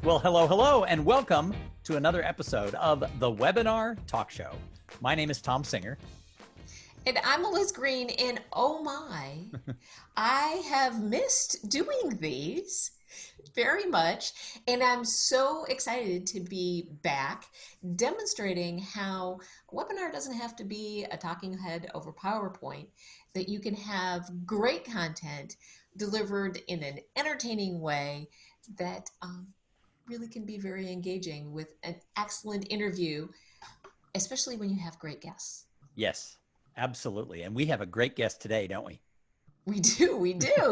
Well, hello, and welcome to another episode of the Webinar Talk Show. My name is Tom Singer. And I'm Liz Green, and oh my, I have missed doing these very much. And I'm so excited to be back demonstrating how a webinar doesn't have to be a talking head over PowerPoint, that you can have great content delivered in an entertaining way that really can be very engaging with an excellent interview, especially when you have great guests. Yes, absolutely. And we have a great guest today, don't we? We do.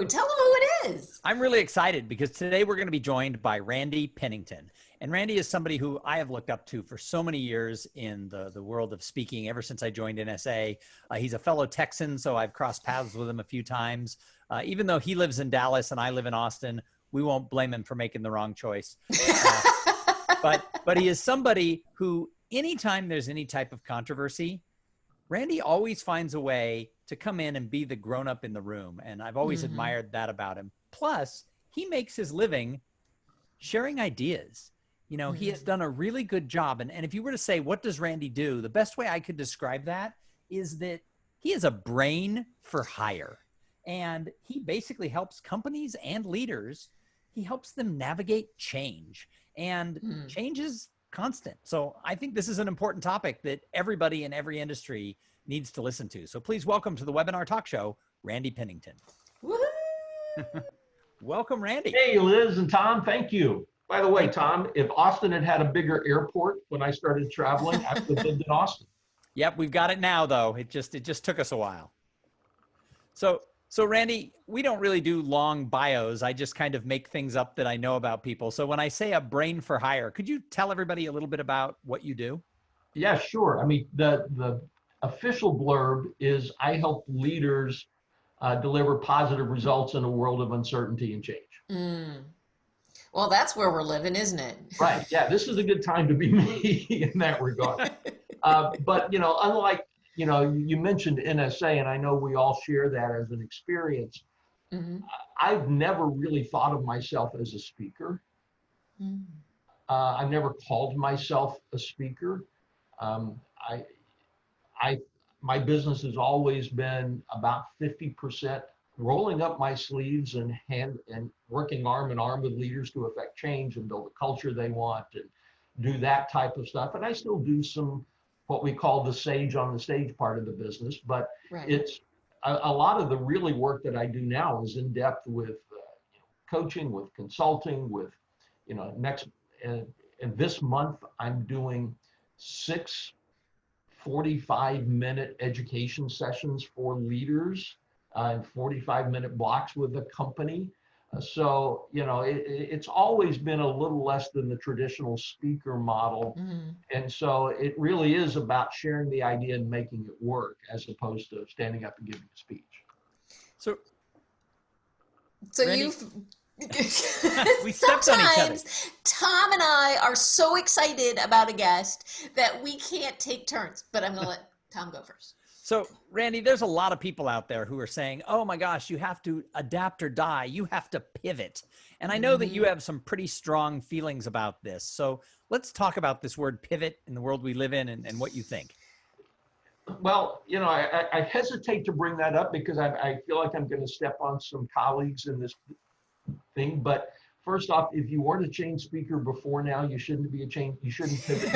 Tell them who it is. I'm really excited because today we're going to be joined by Randy Pennington. And Randy is somebody who I have looked up to for so many years in the world of speaking, ever since I joined NSA. He's a fellow Texan, so I've crossed paths with him a few times. Even though he lives in Dallas and I live in Austin, we won't blame him for making the wrong choice. But he is somebody who, anytime there's any type of controversy, Randy always finds a way to come in and be the grown-up in the room. And I've always admired that about him. Plus, he makes his living sharing ideas. You know, he has done a really good job. And if you were to say, what does Randy do? The best way I could describe that is that he is a brain for hire. And he basically helps companies and leaders. He helps them navigate change. And change is constant. So I think this is an important topic that everybody in every industry needs to listen to. So please welcome to the Webinar Talk Show, Randy Pennington. Welcome, Randy. Hey, Liz and Tom, thank you. By the way, Tom, if Austin had a bigger airport when I started traveling, I would have lived in Austin. Yep, we've got it now, though. It just took us a while. So Randy, we don't really do long bios. I just kind of make things up that I know about people. So when I say a brain for hire, could you tell everybody a little bit about what you do? Yeah, sure. I mean, the official blurb is I help leaders deliver positive results in a world of uncertainty and change. Well, that's where we're living, isn't it? Right. Yeah, this is a good time to be me in that regard. But, you know, unlike, you know, you mentioned NSA, and I know we all share that as an experience. I've never really thought of myself as a speaker. I've never called myself a speaker. My business has always been about 50% rolling up my sleeves and working arm in arm with leaders to affect change and build the culture they want and do that type of stuff. And I still do some what we call the sage on the stage part of the business, but it's a lot of the really work that I do now is in depth with coaching, with consulting, with, you know, and this month I'm doing 6 45-minute education sessions for leaders and 45-minute blocks with a company. So, you know, it's always been a little less than the traditional speaker model. And so it really is about sharing the idea and making it work as opposed to standing up and giving a speech. So Randy, we stepped on each other. Tom and I are so excited about a guest that we can't take turns, but I'm going to let Tom go first. So Randy, there's a lot of people out there who are saying, oh my gosh, you have to adapt or die. You have to pivot. And I know that you have some pretty strong feelings about this. So let's talk about this word pivot in the world we live in and what you think. Well, you know, I hesitate to bring that up because I feel like I'm going to step on some colleagues in this thing. But first off, if you weren't a change speaker before now, you shouldn't pivot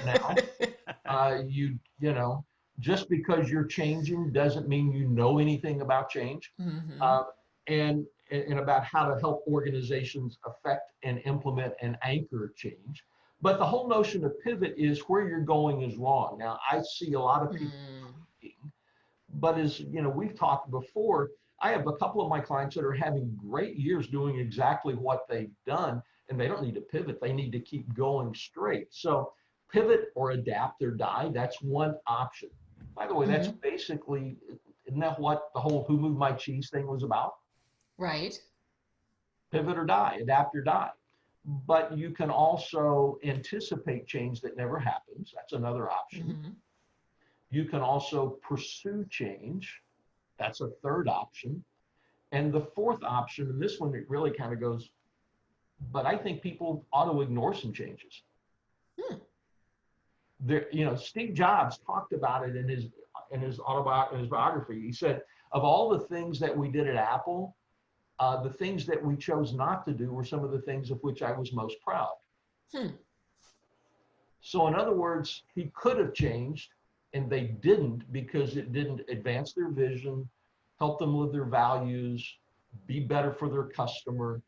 now. You know, just because you're changing doesn't mean you know anything about change, and about how to help organizations affect and implement and anchor change. But the whole notion of pivot is where you're going is wrong. Now, I see a lot of people, but as you know, we've talked before, I have a couple of my clients that are having great years doing exactly what they've done, and they don't need to pivot. They need to keep going straight. So pivot or adapt or die, that's one option. By the way, that's basically, isn't that what the whole who moved my cheese thing was about? Right. Pivot or die, adapt or die. But you can also anticipate change that never happens. That's another option. You can also pursue change. That's a third option. And the fourth option, and this one, it really kind of goes but I think people ought to ignore some changes. There, Steve Jobs talked about it in his biography. He said, of all the things that we did at Apple, the things that we chose not to do were some of the things of which I was most proud. So in other words, he could have changed, and they didn't, because it didn't advance their vision, help them live their values, be better for their customer.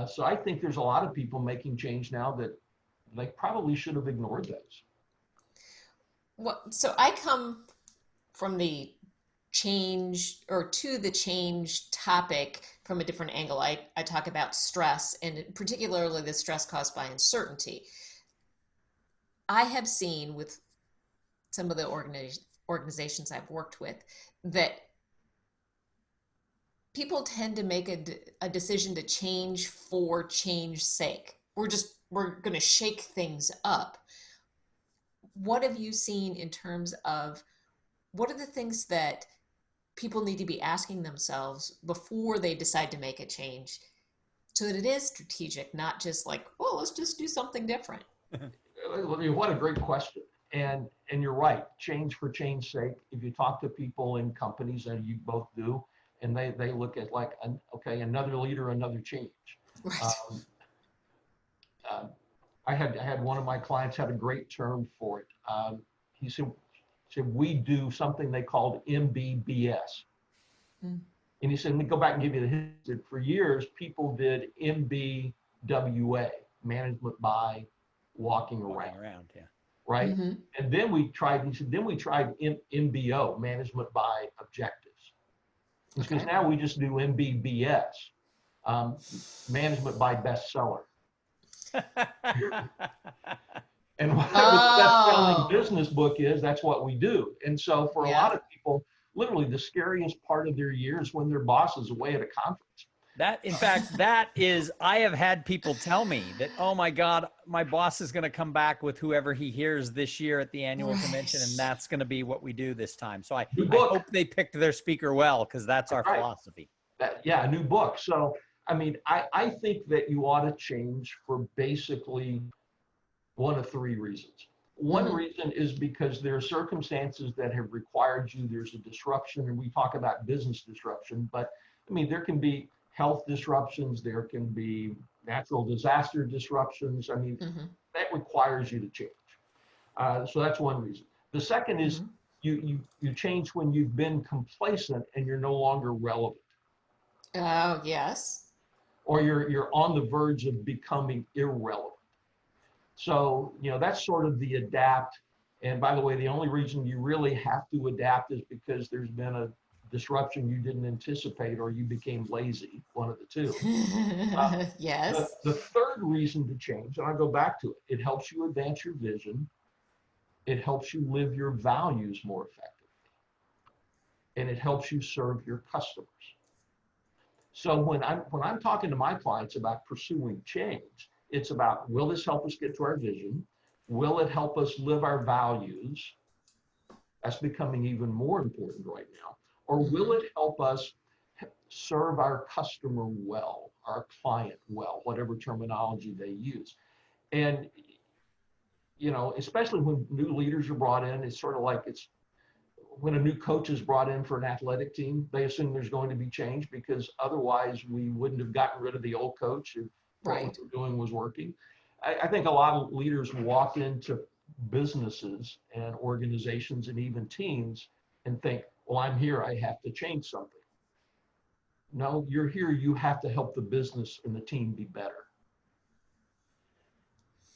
So I think there's a lot of people making change now that they probably should have ignored those. Well, so I come from the change, or to the change topic, from a different angle. I talk about stress, and particularly the stress caused by uncertainty. I have seen with some of the organizations I've worked with that people tend to make a decision to change for change's sake. We're going to shake things up. What have you seen in terms of what are the things that people need to be asking themselves before they decide to make a change, so that it is strategic, not just like, oh, let's just do something different? What a great question. And you're right, change for change's sake. If you talk to people in companies, and you both do, and they look at like, okay, another leader, another change. Right. I had one of my clients had a great term for it. He said we do something they called MBBS. And he said, let me go back and give you the history. For years, people did MBWA, management by walking around. Yeah. Right. And then we tried MBO, management by objectives. Because now we just do MBBS, management by bestseller. And whatever the best-selling business book is, that's what we do. And so for a lot of people, literally the scariest part of their year is when their boss is away at a conference. In fact, I have had people tell me that, oh my God, my boss is going to come back with whoever he hears this year at the annual convention, and that's going to be what we do this time. So I hope they picked their speaker well, because that's our philosophy. A new book. So, I mean, I think that you ought to change for basically one of three reasons. One reason is because there are circumstances that have required you, there's a disruption, and we talk about business disruption, but I mean, there can be health disruptions, there can be natural disaster disruptions. I mean, that requires you to change. So that's one reason. The second is you change when you've been complacent and you're no longer relevant. Oh, yes. Or you're on the verge of becoming irrelevant. So, that's sort of the adapt. And by the way, the only reason you really have to adapt is because there's been a disruption you didn't anticipate, or you became lazy, one of the two. Yes. The third reason to change, and I'll go back to it, it helps you advance your vision. It helps you live your values more effectively. And it helps you serve your customers. So when I'm talking to my clients about pursuing change, it's about, will this help us get to our vision? Will it help us live our values? That's becoming even more important right now. Or will it help us serve our customer well, our client well, whatever terminology they use? And, especially when new leaders are brought in, it's sort of like when a new coach is brought in for an athletic team, they assume there's going to be change, because otherwise we wouldn't have gotten rid of the old coach if what we were doing was working. I think a lot of leaders walk into businesses and organizations and even teams and think, well, I'm here, I have to change something. No, you're here, you have to help the business and the team be better.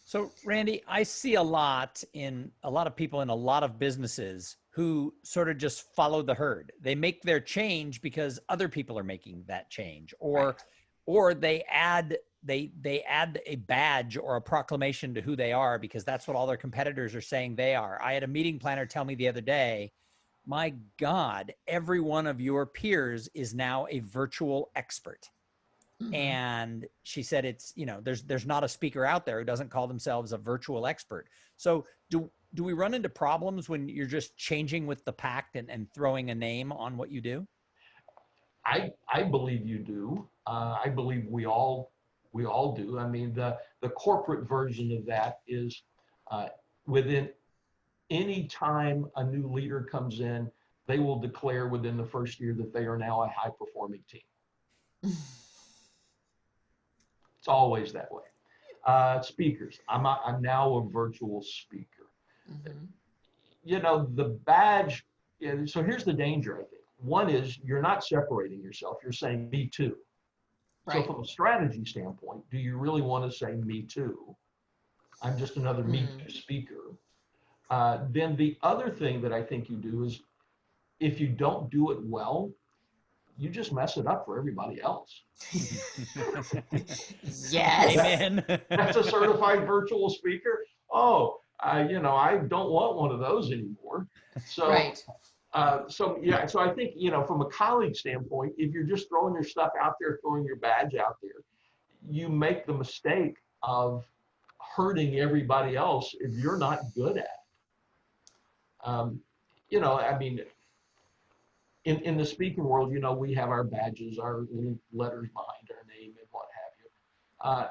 So Randy, I see a lot of people in a lot of businesses who sort of just follow the herd. They make their change because other people are making that change, or they add a badge or a proclamation to who they are because that's what all their competitors are saying they are. I had a meeting planner tell me the other day, my God, every one of your peers is now a virtual expert. And she said, it's, there's not a speaker out there who doesn't call themselves a virtual expert. So do we run into problems when you're just changing with the pack and throwing a name on what you do? I believe you do. I believe we all We all do. I mean, the corporate version of that is within any time a new leader comes in, they will declare within the first year that they are now a high performing team. It's always that way. Speakers, I'm now a virtual speaker. Mm-hmm. You know, the badge, so here's the danger, I think. One is you're not separating yourself. You're saying me too. Right. So from a strategy standpoint, do you really want to say me too? I'm just another me too speaker. Then the other thing that I think you do is if you don't do it well, you just mess it up for everybody else. Yes. Amen. That's a certified virtual speaker. Oh, I don't want one of those anymore. So, right. So I think, from a colleague standpoint, if you're just throwing your stuff out there, throwing your badge out there, you make the mistake of hurting everybody else if you're not good at it. I mean, in the speaking world, we have our badges, our little letters behind our name and what have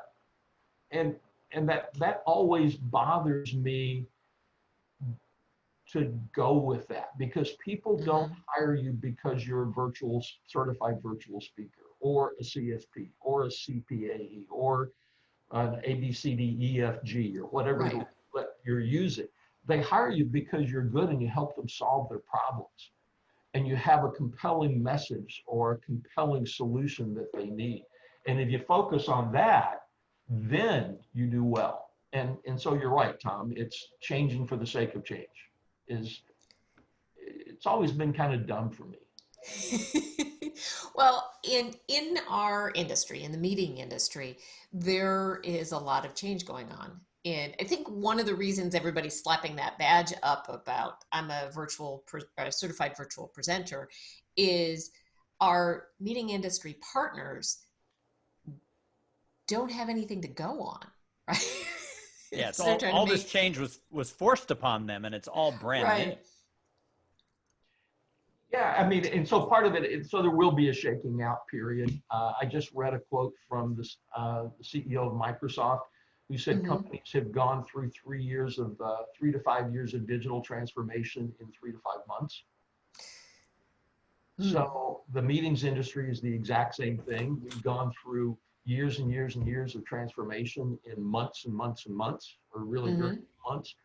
you. And that always bothers me to go with that, because people don't hire you because you're a certified virtual speaker or a CSP or a CPAE or an ABCDEFG or whatever you're using. They hire you because you're good and you help them solve their problems. And you have a compelling message or a compelling solution that they need. And if you focus on that, then you do well. And so you're right, Tom, it's changing for the sake of change. It's always been kind of dumb for me. Well, in our industry, in the meeting industry, there is a lot of change going on. And I think one of the reasons everybody's slapping that badge up about I'm a certified virtual presenter is our meeting industry partners don't have anything to go on, right? Yeah, so all this change was forced upon them, and it's all brand new. Yeah, I mean, and so part of it, so there will be a shaking out period. I just read a quote from the CEO of Microsoft, who said companies have gone through 3 to 5 years of digital transformation in 3 to 5 months. So the meetings industry is the exact same thing. We've gone through years and years and years of transformation in months and months and months, or really months.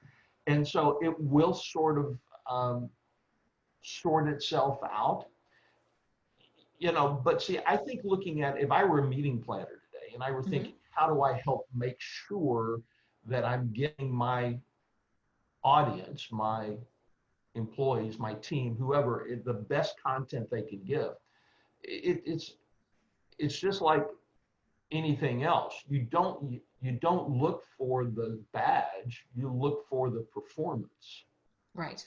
And so it will sort of sort itself out, but see, I think looking at, if I were a meeting planner today and I were thinking, how do I help make sure that I'm getting my audience, my employees, my team, whoever, the best content they can give? It's just like anything else. You don't look for the badge, you look for the performance. Right.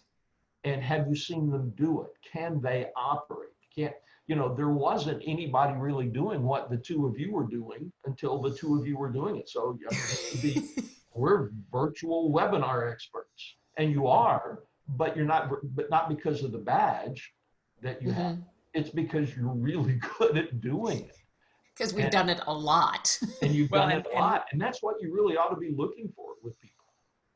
And have you seen them do it? Can they operate? There wasn't anybody really doing what the two of you were doing until the two of you were doing it. So we're virtual webinar experts, and you are, but not because of the badge that you have. It's because you're really good at doing it. Because we've done it a lot. And you've done it a lot. And that's what you really ought to be looking for with people.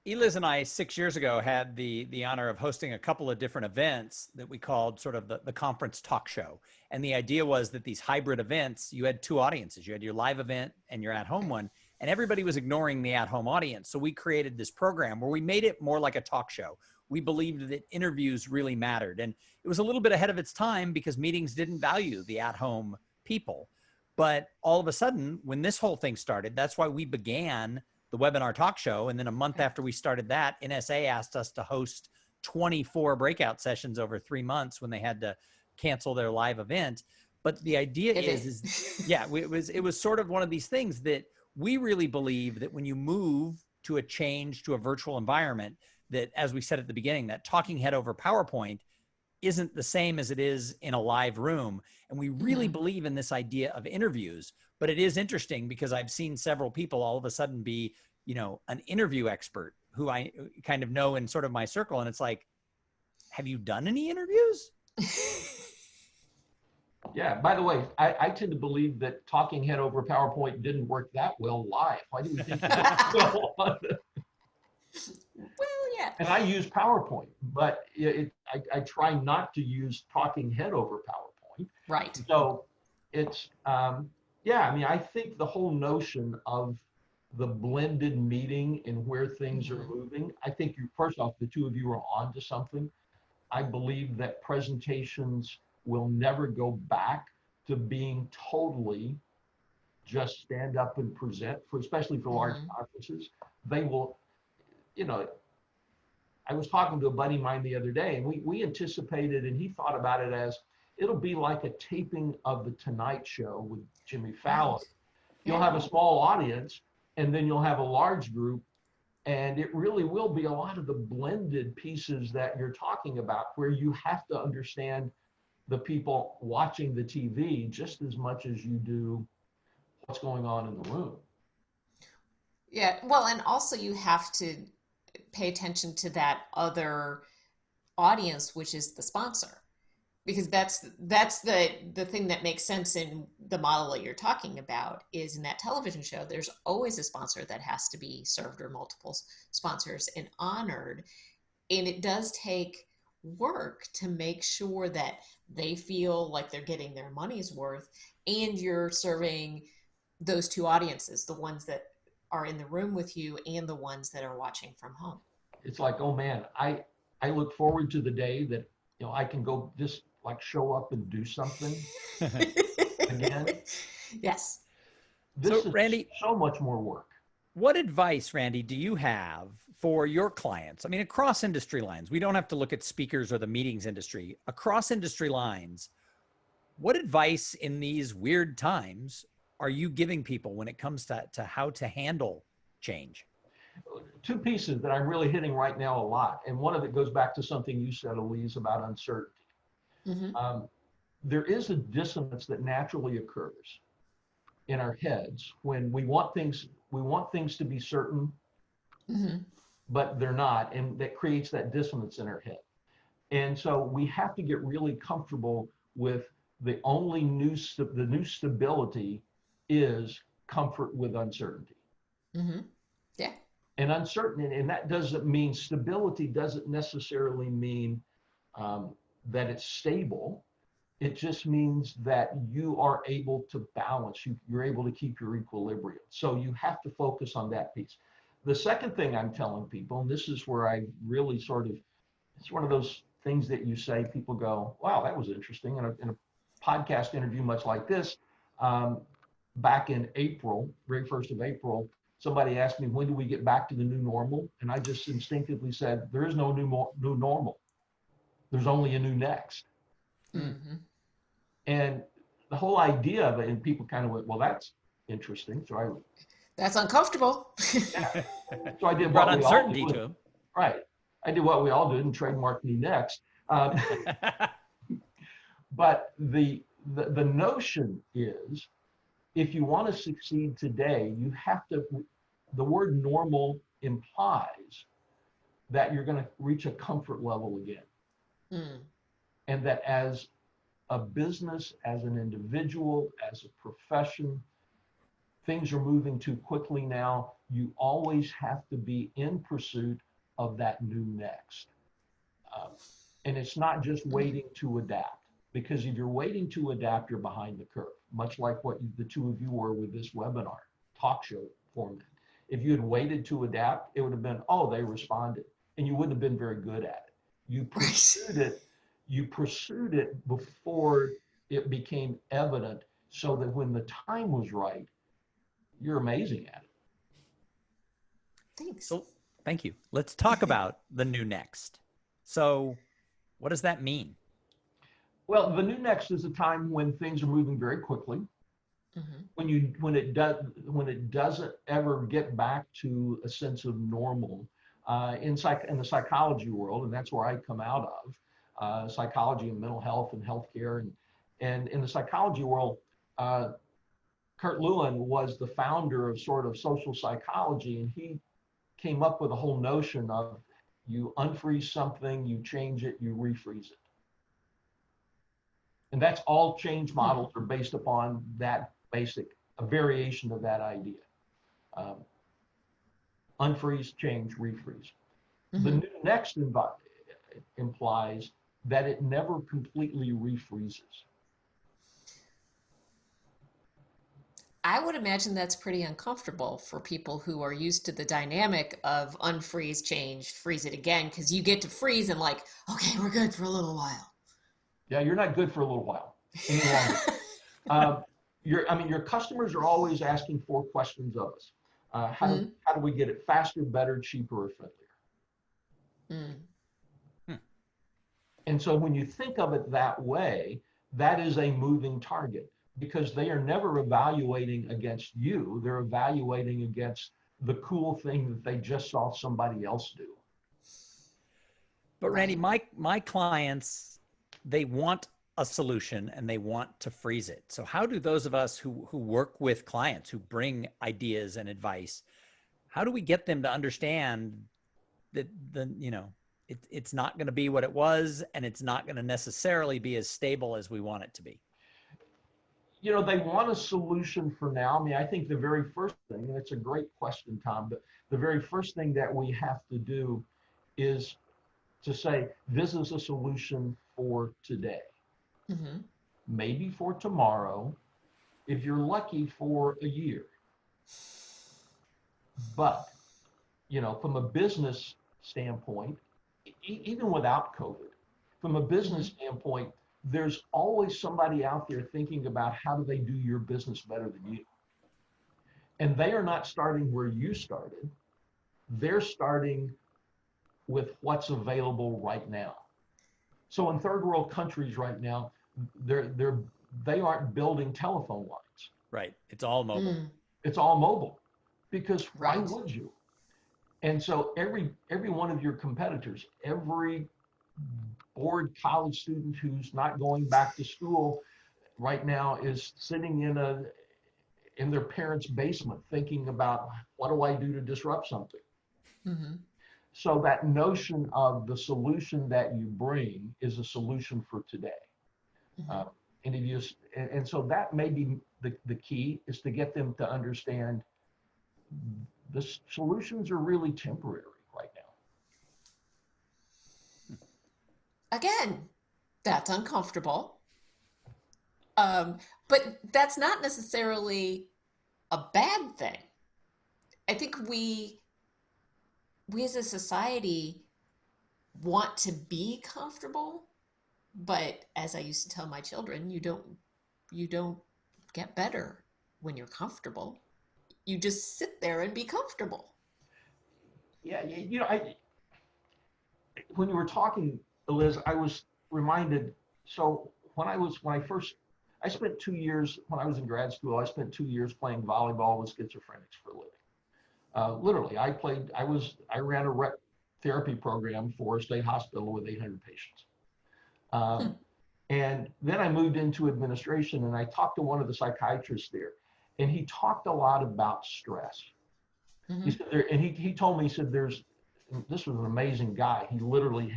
Eliz and I 6 years ago had the honor of hosting a couple of different events that we called sort of the conference talk show. And the idea was that these hybrid events, you had two audiences. You had your live event and your at-home one, and everybody was ignoring the at-home audience. So we created this program where we made it more like a talk show. We believed that interviews really mattered. And it was a little bit ahead of its time because meetings didn't value the at-home people. But all of a sudden, when this whole thing started, that's why we began the webinar talk show. And then a month after we started that, NSA asked us to host 24 breakout sessions over 3 months when they had to cancel their live event. But the idea it was sort of one of these things that we really believe that when you move to a change to a virtual environment, that, as we said at the beginning, that talking head over PowerPoint isn't the same as it is in a live room. And we really believe in this idea of interviews. But it is interesting because I've seen several people all of a sudden be, an interview expert who I kind of know in sort of my circle. And it's like, have you done any interviews? Yeah, by the way, I tend to believe that talking head over PowerPoint didn't work that well live. Why do we think it worked well on the- Well, yeah. And I use PowerPoint, but I try not to use talking head over PowerPoint. Right. So it's, yeah, I mean, I think the whole notion of the blended meeting and where things are moving, I think you, first off, the two of you are on to something. I believe that presentations will never go back to being totally just stand up and present, for especially for large conferences. They will, you know, I was talking to a buddy of mine the other day, and we anticipated, and he thought about it as it'll be like a taping of the Tonight Show with Jimmy Fallon. Right. You'll have a small audience, and then you'll have a large group, and it really will be a lot of the blended pieces that you're talking about, where you have to understand the people watching the TV just as much as you do what's going on in the room. Yeah. Well, and also you have to pay attention to that other audience, which is the sponsor, because that's the thing that makes sense in the model that you're talking about. Is in that television show, there's always a sponsor that has to be served, or multiple sponsors, and honored, and it does take work to make sure that they feel like they're getting their money's worth, and you're serving those two audiences, the ones that are in the room with you and the ones that are watching from home. It's like, oh man, I look forward to the day that, you know, I can go just like show up and do something again. Yes. This So, is Randy, so much more work. what advice, Randy, do you have for your clients? I mean, across industry lines, we don't have to look at speakers or the meetings industry. Across industry lines, what advice in these weird times are you giving people when it comes to how to handle change? Two pieces that I'm really hitting right now a lot, and one of it goes back to something you said, Elise, about uncertainty. There is a dissonance that naturally occurs in our heads when we want things to be certain, but they're not, and that creates that dissonance in our head. And so we have to get really comfortable with the new stability is comfort with uncertainty. Yeah. And uncertainty, and that doesn't mean stability doesn't necessarily mean that it's stable. It just means that you are able to balance, you're able to keep your equilibrium. So you have to focus on that piece. The second thing I'm telling people, and this is where I really sort of, it's one of those things that you say, people go, wow, that was interesting. In a podcast interview much like this, back in April, very 1st of April, somebody asked me, when do we get back to the new normal? And I just instinctively said, there is no new normal. There's only a new next. And the whole idea of it, and people kind of went, well, that's interesting. So That's uncomfortable. yeah. So I did Brought what we all uncertainty do. to them. Right. I did what we all did and trademarked new next. But the notion is, if you want to succeed today, you have to, the word normal implies that you're going to reach a comfort level again. And that as a business, as an individual, as a profession, things are moving too quickly now. You always have to be in pursuit of that new next. And it's not just waiting to adapt, because if you're waiting to adapt, you're behind the curve, much like what the two of you were with this webinar, talk show format. If you had waited to adapt, it would have been, oh, they responded, and you wouldn't have been very good at it. You pursued it before it became evident, so that when the time was right, you're amazing at it. Thanks. So, thank you. Let's talk about the new next. So, what does that mean? Well, the new next is a time when things are moving very quickly. When it doesn't ever get back to a sense of normal in the psychology world, and that's where I come out of, psychology and mental health and healthcare, and in the psychology world, Kurt Lewin was the founder of sort of social psychology, and he came up with a whole notion of you unfreeze something, you change it, you refreeze it. And that's all change models are based upon that a variation of that idea. Unfreeze, change, refreeze. The new next implies that it never completely refreezes. I would imagine that's pretty uncomfortable for people who are used to the dynamic of unfreeze, change, freeze it again, because you get to freeze and like, okay, we're good for a little while. Yeah, you're not good for a little while any longer. Your customers are always asking 4 questions of us. How do we get it faster, better, cheaper, or friendlier? And so when you think of it that way, that is a moving target, because they are never evaluating against you. They're evaluating against the cool thing that they just saw somebody else do. But Randy, my clients, they want a solution and they want to freeze it. So how do those of us who work with clients, who bring ideas and advice, how do we get them to understand that it's not going to be what it was, and it's not going to necessarily be as stable as we want it to be? They want a solution for now. I mean, I think the very first thing, and it's a great question, Tom, but the very first thing that we have to do is to say, this is a solution for today. Maybe for tomorrow, if you're lucky, for a year. But, from a business standpoint, even without COVID, from a business standpoint, there's always somebody out there thinking about how do they do your business better than you. And they are not starting where you started. They're starting with what's available right now. So in third world countries right now, they aren't building telephone lines. Right. It's all mobile. It's all mobile, because why would you? And so every one of your competitors, every bored college student who's not going back to school right now is sitting in their parents' basement thinking about, what do I do to disrupt something? So that notion of the solution that you bring is a solution for today. And so that may be the key, is to get them to understand the solutions are really temporary right now. Again, that's uncomfortable. But that's not necessarily a bad thing. I think we as a society want to be comfortable, but as I used to tell my children, you don't get better when you're comfortable. You just sit there and be comfortable. Yeah, when you were talking, Liz, I was reminded. So I spent 2 years when I was in grad school. I spent 2 years playing volleyball with schizophrenics for a living. Literally, I ran a rec therapy program for a state hospital with 800 patients. And then I moved into administration, and I talked to one of the psychiatrists there, and he talked a lot about stress. He said he told me, he said, this was an amazing guy. He literally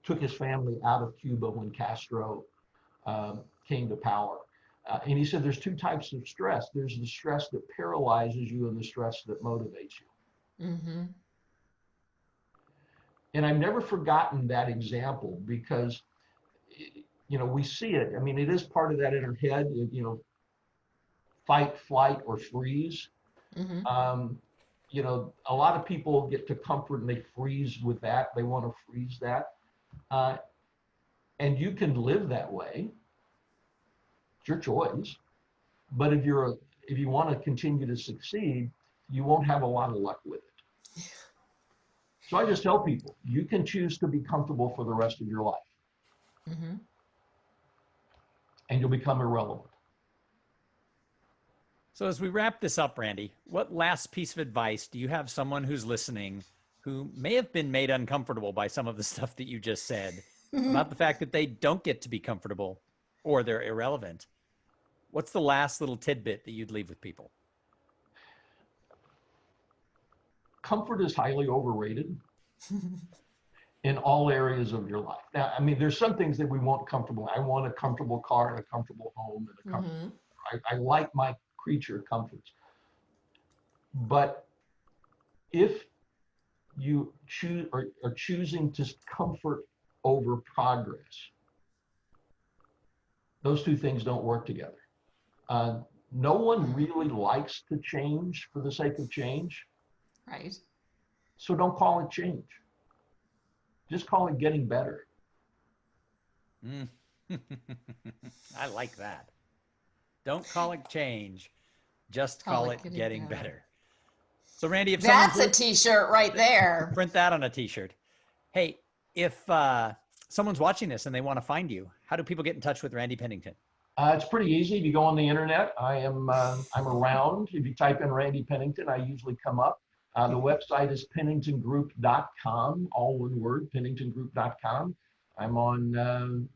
took his family out of Cuba when Castro came to power. And he said, there's 2 types of stress. There's the stress that paralyzes you and the stress that motivates you. And I've never forgotten that example, because, we see it. I mean, it is part of that in our head, fight, flight, or freeze. A lot of people get to comfort and they freeze with that. They want to freeze that. And you can live that way. It's your choice. But if you want to continue to succeed, you won't have a lot of luck with it. So I just tell people, you can choose to be comfortable for the rest of your life. And you'll become irrelevant. So as we wrap this up, Randy, what last piece of advice do you have someone who's listening who may have been made uncomfortable by some of the stuff that you just said about the fact that they don't get to be comfortable or they're irrelevant? What's the last little tidbit that you'd leave with people? Comfort is highly overrated. in all areas of your life. Now, I mean, there's some things that we want comfortable. I want a comfortable car and a comfortable home and a comfortable, I like my creature comforts. But if you choose or are choosing to comfort over progress, those two things don't work together. No one really likes to change for the sake of change. Right. So don't call it change. Just call it getting better. I like that. Don't call it change. Just call it getting better. So Randy, if that's a t-shirt right there. Print that on a t-shirt. Hey, if someone's watching this and they want to find you, how do people get in touch with Randy Pennington? It's pretty easy. If you go on the internet, I'm around. If you type in Randy Pennington, I usually come up. The website is penningtongroup.com, all one word, penningtongroup.com. I'm on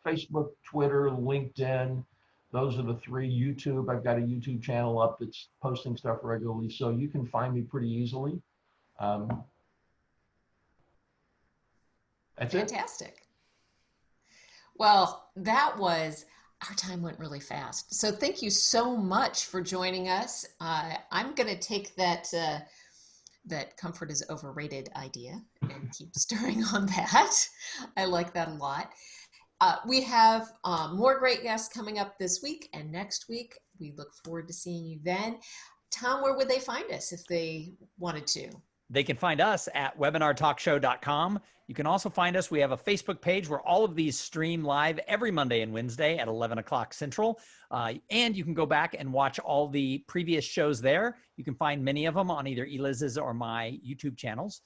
Facebook, Twitter, LinkedIn. Those are the three. YouTube, I've got a YouTube channel up that's posting stuff regularly, so you can find me pretty easily. That's Fantastic. Well, our time went really fast. So thank you so much for joining us. I'm going to take that comfort is overrated idea and keep stirring on that. I like that a lot. We have more great guests coming up this week and next week. We look forward to seeing you then. Tom, where would they find us if they wanted to? They can find us at webinartalkshow.com. You can also find us. We have a Facebook page where all of these stream live every Monday and Wednesday at 11 o'clock Central. And you can go back and watch all the previous shows there. You can find many of them on either Eliz's or my YouTube channels.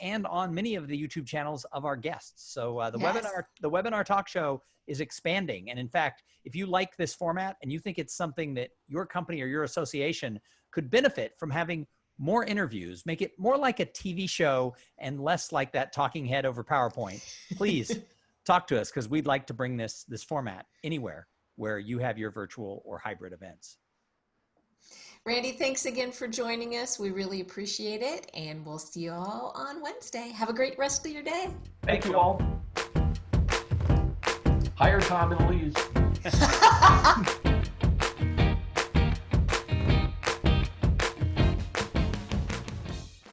And on many of the YouTube channels of our guests. So the webinar talk show is expanding. And in fact, if you like this format and you think it's something that your company or your association could benefit from having more interviews, make it more like a TV show and less like that talking head over PowerPoint, please talk to us, because we'd like to bring this format anywhere where you have your virtual or hybrid events. Randy, thanks again for joining us. We really appreciate it, and we'll see you all on Wednesday. Have a great rest of your day. Thank you all. Hire Tom and Elise.